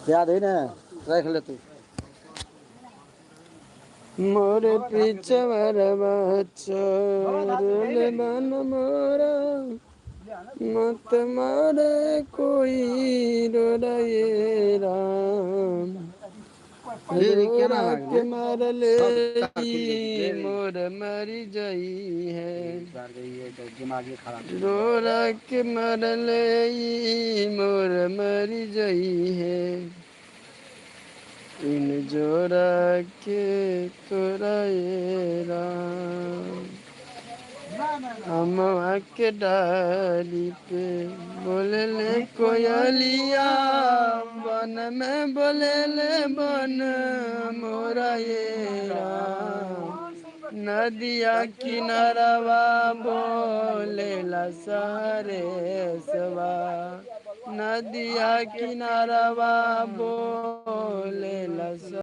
याद है ना, रख ले तू। मोरे पीछे चोर बन मोरा मत मारे कोई रोए राम रोरा के मार ले मोर मरी जई है रोरा के मार ले मोर मरी जई है इन जोरा के तोरा ये राम अमवा के डाली पे बोले ले कोयलिया बन में बोले ले बन मोरा ये राम नदिया किनारवा बोले ला सारे सवा नदिया किनारवा बोले ला